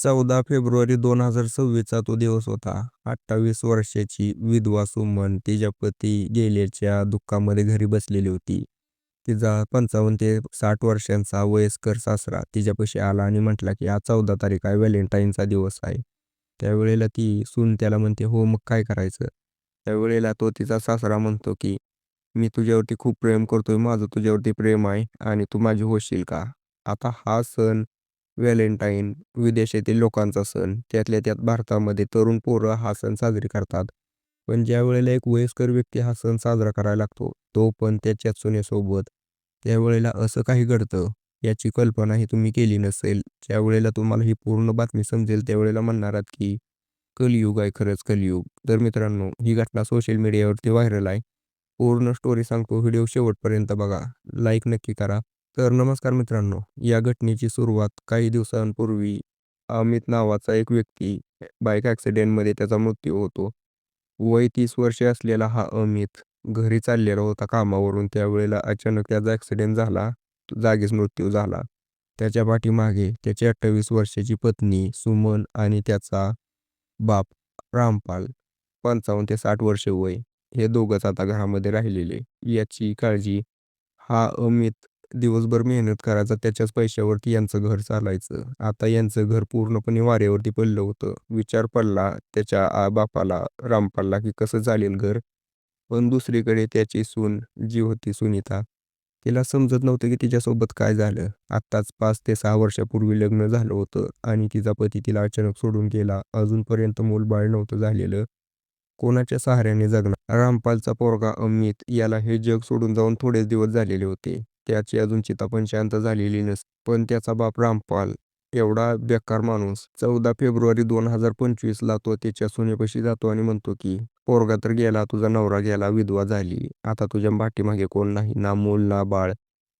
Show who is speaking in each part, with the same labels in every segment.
Speaker 1: 14 February 2026चा तो दिवस होता. 28 वर्षाची विधवा सुमन तिच्या पती गेल्याच्या दुःखामध्ये घरी बसलेली होती. तिचा 55 ते 60 वर्षांचा वयस्कर सासरा तिच्यापाशी आला आणि म्हटला की आज 14 तारीख आहे, व्हॅलेंटाईनचा दिवस आहे. त्यावेळेला ती सून त्याला म्हणते, हो मग काय करायचं? त्यावेळेला तो तिचा सासरा म्हणतो की मी तुझ्यावरती खूप प्रेम करतोय, माझं तुझ्यावरती प्रेम आहे आणि तू माझी होशील का? आता हा सण व्हॅलेंटाईन विदेशातील लोकांचा सण, त्यातल्या त्यात भारतामध्ये तरुण पोरं हा सण साजरे करतात. पण ज्या वेळेला एक वयस्कर व्यक्ती हा सण साजरा करायला लागतो, तो पण त्याच्याच सुनेसोबत, त्यावेळेला असं काही घडतं याची कल्पनाही तुम्ही केली नसेल. ज्यावेळेला तुम्हाला ही पूर्ण बातमी समजेल त्यावेळेला म्हणणार आहात की कलियुग आहे, खरंच कलियुग. तर मित्रांनो, ही घटना सोशल मीडियावरती व्हायरल आहे. पूर्ण स्टोरी सांगतो, व्हिडिओ शेवटपर्यंत बघा, लाईक नक्की करा. तर नमस्कार मित्रांनो, या घटनेची सुरुवात काही दिवसांपूर्वी अमित नावाचा एक व्यक्ती बाईक ॲक्सिडेंटमध्ये त्याचा मृत्यू होतो. वय 30 वर्षे असलेला हा अमित घरी चाललेला होता कामावरून. त्यावेळेला अचानक त्याचा ॲक्सिडेंट झाला, जागीच मृत्यू झाला. त्याच्या पाठीमागे त्याची 28 वर्षाची पत्नी सुमन आणि त्याचा बाप रामपाल, 55 ते 60 वर्षे वय, हे दोघंच आता घरामध्ये राहिलेले. याची काळजी हा अमित दिवसभर मेहनत करायचा, त्याच्याच पैशावरती यांचं घर चालायचं. आता यांचं घर पूर्णपणे वाऱ्यावरती पडलं होतं. विचार पडला त्याच्या बापाला रामपालला की कसं चालेल घर. पण दुसरीकडे त्याची सून जी होती सुनीता, तिला समजत नव्हतं की तिच्यासोबत काय झालं. आत्ताच 5 ते 6 वर्षापूर्वी लग्न झालं होतं आणि तिचा पती तिला अचानक सोडून गेला. अजूनपर्यंत मूलबाळ नव्हतं झालेलं. कोणाच्या सहाऱ्याने जगणार? रामपालचा पोरगा अमित याला हे जग सोडून जाऊन थोडेच दिवस झालेले होते. त्याची अजून चिता पण शांत झालेली नसते. पण त्याचा बाप रामपाल एवढा बेकार माणूस, 14 फेब्रुवारी 2025ला तो त्याच्या सुनेपाशी जातो आणि म्हणतो की पोरगा तर गेला, तुझा नवरा गेला, विधवा झाली, आता तुझ्या पाठीमागे कोण नाही, ना मूल ना बाळ,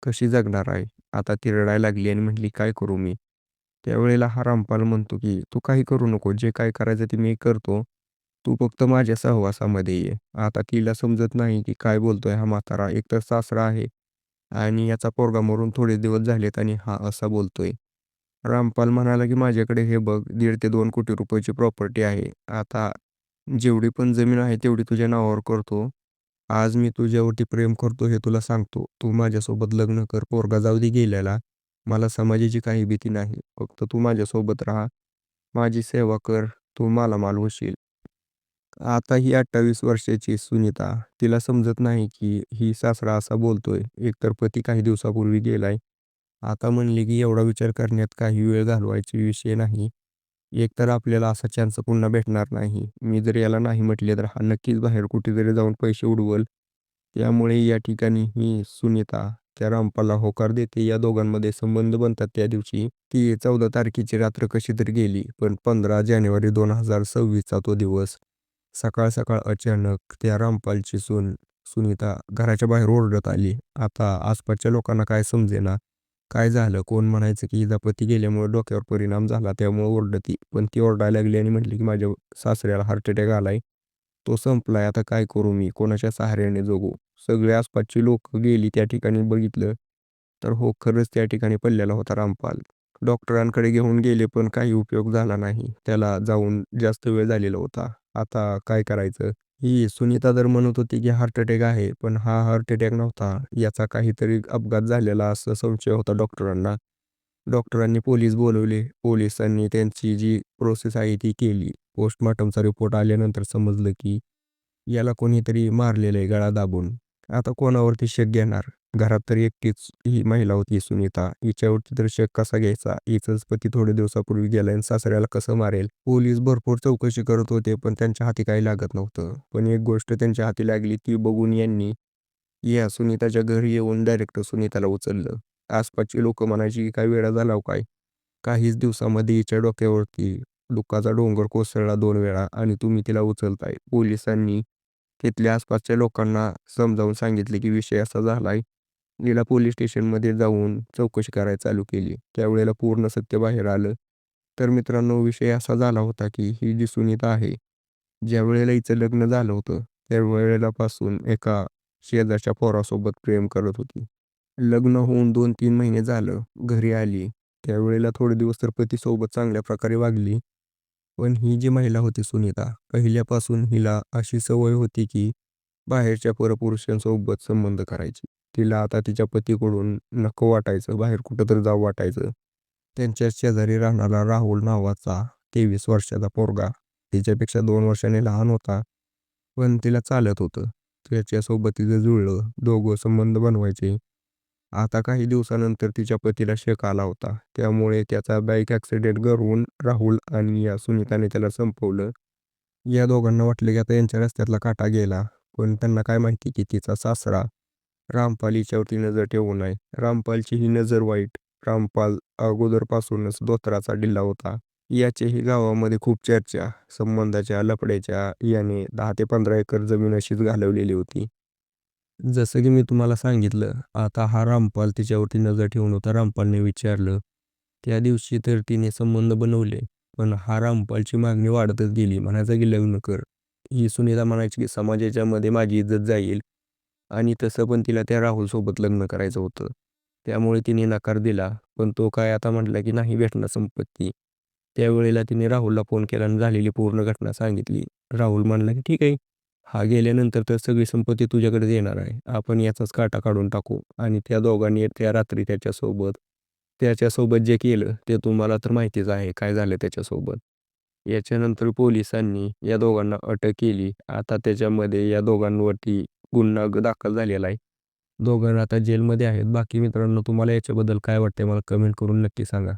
Speaker 1: कशी जगणार आहे? आता ती रडायला लागली आणि म्हटली काय करू मी? त्यावेळेला हा रामपाल म्हणतो की तू काही करू नको, जे काय करायचं ते मी करतो, तू फक्त माझ्या सहवासामध्ये ये. आता तिला समजत नाही की काय बोलतोय हा म्हातारा, एकतर सासरा आहे आणि याचा पोरगा मरून थोडे दिवस झालेत आणि हा असा बोलतोय. रामपाल म्हणाला की माझ्याकडे हे बघ, 1.5 ते 2 कोटी रुपयाची प्रॉपर्टी आहे. आता जेवढी पण जमीन आहे तेवढी तुझ्या नावावर करतो. आज मी तुझ्यावरती प्रेम करतो हे तुला सांगतो. तू माझ्यासोबत लग्न कर, पोरगा जाऊ दे गेलेला. मला समाजाची काही भीती नाही. फक्त तू माझ्यासोबत राहा, माझी सेवा कर, तू मालामाल होशील. आता ही 28 वर्षाची सुनीता, तिला समजत नाही की ही सासरा असा बोलतोय. एकतर पती काही दिवसापूर्वी गेलाय. आता म्हणली की एवढा विचार करण्यात काही वेळ घालवायचा विषय नाही. एकतर आपल्याला असा चान्स पुन्हा भेटणार नाही. मी जर याला नाही म्हटले तर हा नक्कीच बाहेर कुठेतरी जाऊन पैसे उडवल. त्यामुळे या ठिकाणी ही सुनीता त्या रामपालला होकार देते. या दोघांमध्ये संबंध बनतात त्या दिवशी. ती 14 तारखेची रात्र कशी तरी गेली. पण 15 जानेवारी 2026चा तो दिवस. सकाळ सकाळ अचानक त्या रामपालची सून सुनीता घराच्या बाहेर ओरडत आली. आता आसपासच्या लोकांना काय समजेना. काय झालं? कोण म्हणायचं की हिचा पती गेल्यामुळे डोक्यावर परिणाम झाला त्यामुळे ओरडती. पण ती ओरडायला लागली आणि म्हटली की माझ्या सासऱ्याला हार्ट अटॅक आलाय. तो संपलाय. आता काय करू मी? कोणाच्या सहाऱ्याने जगू? सगळे आसपासची लोक गेली त्या ठिकाणी बघितलं तर हो, खरंच त्या ठिकाणी पडलेला होता रामपाल. डॉक्टरांकडे घेऊन गेले पण काही उपयोग झाला नाही. त्याला जाऊन जास्त वेळ झालेला होता. आता काय करायचं? ही सुनीता तर म्हणत होती की हार्ट अटॅक आहे, पण हा हार्ट अटॅक नव्हता. याचा काहीतरी अपघात झालेला असा संशय होता डॉक्टरांना. डॉक्टरांनी पोलीस बोलवले. पोलिसांनी त्यांची जी प्रोसेस आहे ती केली. पोस्टमॉर्टमचा रिपोर्ट आल्यानंतर समजलं की याला कोणीतरी मारलेलं आहे गळा दाबून. आता कोणावरती शक घेणार? घरात तर एकटीच ही महिला होती सुनीता. हिच्यावरती तर शक कसा घ्यायचा? हिचाच पती थोडे दिवसापूर्वी गेला आणि सासऱ्याला कसं मारेल? पोलीस भरपूर चौकशी करत होते पण त्यांच्या हाती काही लागत नव्हतं. पण एक गोष्ट त्यांच्या हाती लागली ती बघून यांनी या सुनीताच्या घरी येऊन डायरेक्ट सुनीताला उचललं. आसपासची लोकं म्हणायची की काय वेडा झाला काय? काहीच दिवसामध्ये हिच्या डोक्यावरती दुःखाचा डोंगर कोसळला 2 वेळा आणि तुम्ही तिला उचलताय. पोलिसांनी तिथल्या आसपासच्या लोकांना समजावून सांगितले की विषय असा झालाय. हिला पोलीस स्टेशनमध्ये जाऊन चौकशी करायला चालू केली. त्यावेळेला पूर्ण सत्य बाहेर आलं. तर मित्रांनो, विषय असा झाला होता की ही जी सुनीता आहे, ज्यावेळेला हिचं लग्न झालं होतं, त्यावेळेलापासून एका शेजारच्या पोरासोबत प्रेम करत होती. लग्न होऊन 2-3 महिने झालं, घरी आली. त्यावेळेला थोडे दिवस तर पतीसोबत चांगल्या प्रकारे वागली. पण ही जी महिला होती सुनीता, पहिल्यापासून हिला अशी सवय होती की बाहेरच्या परपुरुषांसोबत संबंध करायची. तिला आता तिच्या पतीकडून नको वाटायचं, बाहेर कुठंतरी जावं वाटायचं. त्यांच्या शेजारी राहणारा राहुल नावाचा 23 वर्षाचा पोरगा, तिच्यापेक्षा 2 वर्षांनी लहान होता, पण तिला चालत होतं. त्याच्यासोबत तिचं जुळलं, दोघं संबंध बनवायचे. आता काही दिवसानंतर तिच्या पतीला शक आला होता. त्यामुळे त्याचा बाईक ॲक्सिडेंट घडवून राहुल आणि या सुनीताने त्याला संपवलं. या दोघांना वाटलं की आता यांच्या रस्त्यातला काटा गेला. पण त्यांना काय माहिती की तिचा सासरा रामपाल हिच्यावरती नजर ठेवून आहे. रामपालची ही नजर वाईट. रामपाल अगोदरपासूनच धोत्राचा डिल्ला होता. याचेही गावामध्ये खूप चर्चा. संबंधाच्या लफड्याच्या याने 10 ते 15 एकर जमीन अशीच घालवलेली होती. जसं की मी तुम्हाला सांगितलं, आता हा रामपाल तिच्यावरती नजर ठेवून होता. रामपालने विचारलं. त्या दिवशी तर तिने संबंध बनवले. पण हा रामपालची मागणी वाढतच गेली. म्हणायचं की लग्न कर. ही सुनीता म्हणायची की समाजाच्या मध्ये माझी इज्जत जाईल. आणि तसं पण तिला त्या राहुलसोबत लग्न करायचं होतं. त्यामुळे तिने नकार दिला. पण तो काय आता म्हटला की नाही भेटणार संपत्ती. त्यावेळेला तिने राहुलला फोन केला आणि झालेली पूर्ण घटना सांगितली. राहुल म्हणला की ठीक आहे. हा गेल्यानंतर तर सगळी संपत्ती तुझ्याकडे येणार आहे. आपण याचाच काटा काढून टाकू. आणि त्या दोघांनी त्या रात्री त्याच्यासोबत जे केलं ते तुम्हाला तर माहितीच आहे काय झालं त्याच्यासोबत. याच्यानंतर पोलिसांनी या दोघांना अटक केली. आता त्याच्यामध्ये या दोघांवरती गुन्हा दाखल झालेला आहे. दोघं आता जेलमध्ये आहेत. बाकी मित्रांनो, तुम्हाला याच्याबद्दल काय वाटतंय मला कमेंट करून नक्की सांगा.